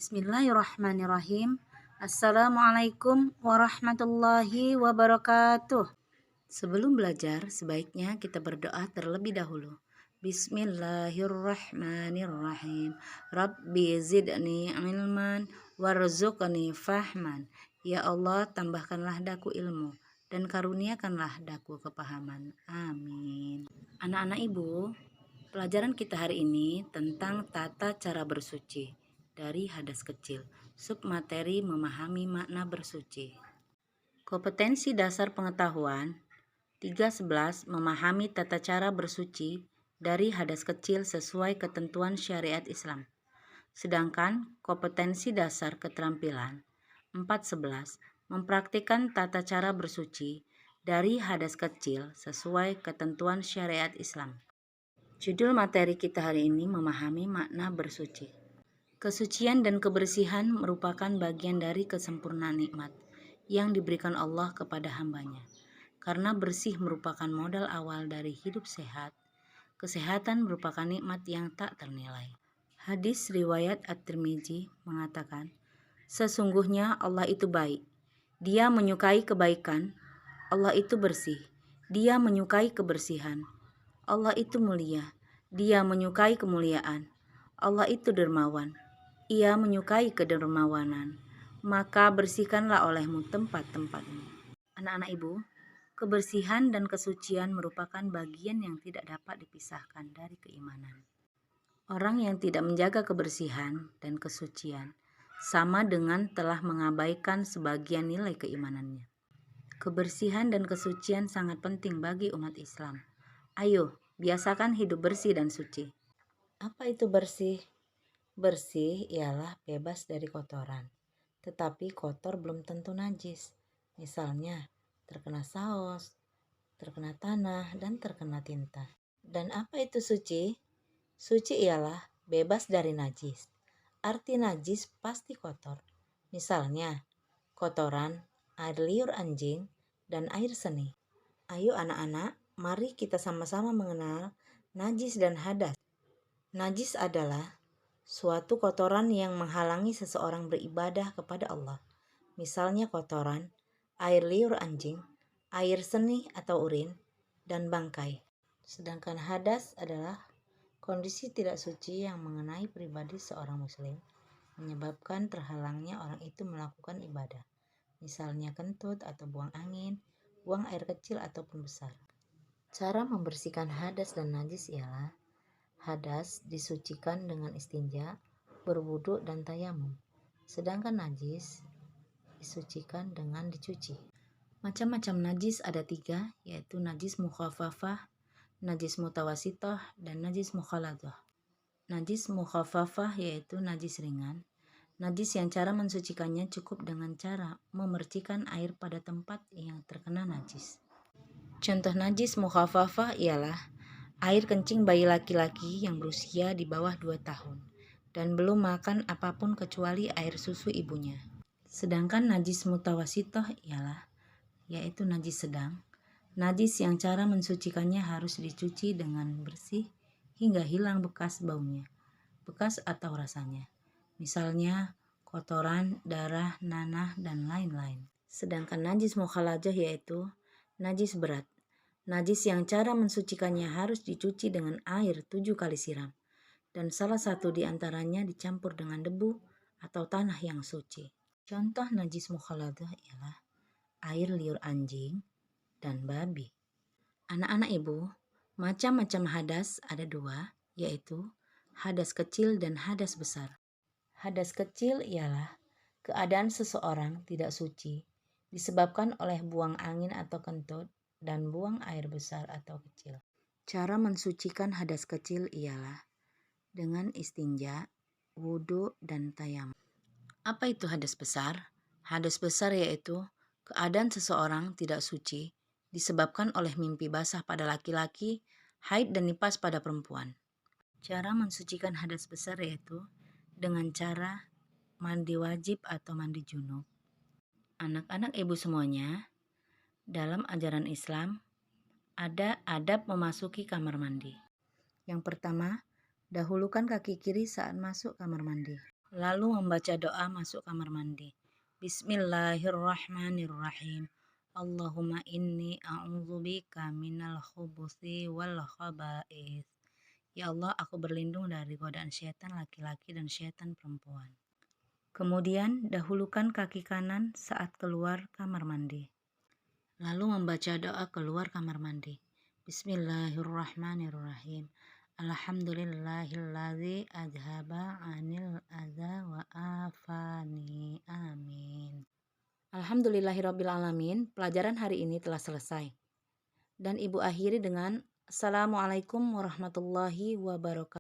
Bismillahirrahmanirrahim. Assalamualaikum warahmatullahi wabarakatuh. Sebelum belajar, sebaiknya kita berdoa terlebih dahulu. Bismillahirrahmanirrahim. Rabbi zidni ilman warzuqni fahman. Ya Allah, tambahkanlah daku ilmu dan karuniakanlah daku kepahaman. Amin. Anak-anak ibu, pelajaran kita hari ini tentang tata cara bersuci dari hadas kecil. Submateri memahami makna bersuci. Kompetensi dasar pengetahuan 3.11 memahami tata cara bersuci dari hadas kecil sesuai ketentuan syariat Islam. Sedangkan kompetensi dasar keterampilan 4.11 mempraktikkan tata cara bersuci dari hadas kecil sesuai ketentuan syariat Islam. Judul materi kita hari ini memahami makna bersuci. Kesucian dan kebersihan merupakan bagian dari kesempurnaan nikmat yang diberikan Allah kepada hambanya. Karena bersih merupakan modal awal dari hidup sehat, kesehatan merupakan nikmat yang tak ternilai. Hadis riwayat At-Tirmidzi mengatakan, sesungguhnya Allah itu baik. Dia menyukai kebaikan. Allah itu bersih. Dia menyukai kebersihan. Allah itu mulia. Dia menyukai kemuliaan. Allah itu dermawan. Ia menyukai kedermawanan. Maka bersihkanlah olehmu tempat-tempatmu. Anak-anak ibu, kebersihan dan kesucian merupakan bagian yang tidak dapat dipisahkan dari keimanan. Orang yang tidak menjaga kebersihan dan kesucian sama dengan telah mengabaikan sebagian nilai keimanannya. Kebersihan dan kesucian sangat penting bagi umat Islam. Ayo, biasakan hidup bersih dan suci. Apa itu bersih? Bersih ialah bebas dari kotoran, tetapi kotor belum tentu najis. Misalnya, terkena saus, terkena tanah, dan terkena tinta. Dan apa itu suci? Suci ialah bebas dari najis. Arti najis pasti kotor. Misalnya, kotoran, air liur anjing, dan air seni. Ayo anak-anak, mari kita sama-sama mengenal najis dan hadas. Najis adalah suatu kotoran yang menghalangi seseorang beribadah kepada Allah. Misalnya kotoran, air liur anjing, air seni atau urin, dan bangkai. Sedangkan hadas adalah kondisi tidak suci yang mengenai pribadi seorang muslim, menyebabkan terhalangnya orang itu melakukan ibadah. Misalnya kentut atau buang angin, buang air kecil ataupun besar. Cara membersihkan hadas dan najis ialah hadas disucikan dengan istinja, berwudu dan tayamum. Sedangkan najis disucikan dengan dicuci. Macam-macam najis ada 3, yaitu najis mukhafafah, najis mutawasitoh, dan najis mukhaladah. Najis mukhafafah yaitu najis ringan. Najis yang cara mensucikannya cukup dengan cara memercikan air pada tempat yang terkena najis. Contoh najis mukhafafah ialah air kencing bayi laki-laki yang berusia di bawah 2 tahun dan belum makan apapun kecuali air susu ibunya. Sedangkan najis mutawasitoh ialah yaitu najis sedang. Najis yang cara mensucikannya harus dicuci dengan bersih hingga hilang bekas baunya, bekas atau rasanya. Misalnya kotoran, darah, nanah, dan lain-lain. Sedangkan najis mukhaladah yaitu najis berat. Najis yang cara mensucikannya harus dicuci dengan air 7 kali siram. Dan salah satu di antaranya dicampur dengan debu atau tanah yang suci. Contoh najis mukhaladah ialah air liur anjing dan babi. Anak-anak ibu, macam-macam hadas ada 2, yaitu hadas kecil dan hadas besar. Hadas kecil ialah keadaan seseorang tidak suci disebabkan oleh buang angin atau kentut dan buang air besar atau kecil. Cara mensucikan hadas kecil ialah dengan istinja, wudu, dan tayamum. Apa itu hadas besar? Hadas besar yaitu keadaan seseorang tidak suci disebabkan oleh mimpi basah pada laki-laki, haid dan nifas pada perempuan. Cara mensucikan hadas besar yaitu dengan cara mandi wajib atau mandi junub. Anak-anak ibu semuanya, dalam ajaran Islam ada adab memasuki kamar mandi. Yang pertama, dahulukan kaki kiri saat masuk kamar mandi. Lalu membaca doa masuk kamar mandi. Bismillahirrahmanirrahim. Allahumma inni a'udzubika minal khubuthi wal khaba'ith. Ya Allah, aku berlindung dari godaan syaitan laki-laki dan syaitan perempuan. Kemudian dahulukan kaki kanan saat keluar kamar mandi. Lalu membaca doa keluar kamar mandi. Bismillahirrahmanirrahim. Alhamdulillahilladzi adhaba anil adza wa afani. Amin. Alhamdulillahirrabbilalamin. Pelajaran hari ini telah selesai. Dan Ibu akhiri dengan Assalamualaikum warahmatullahi wabarakatuh.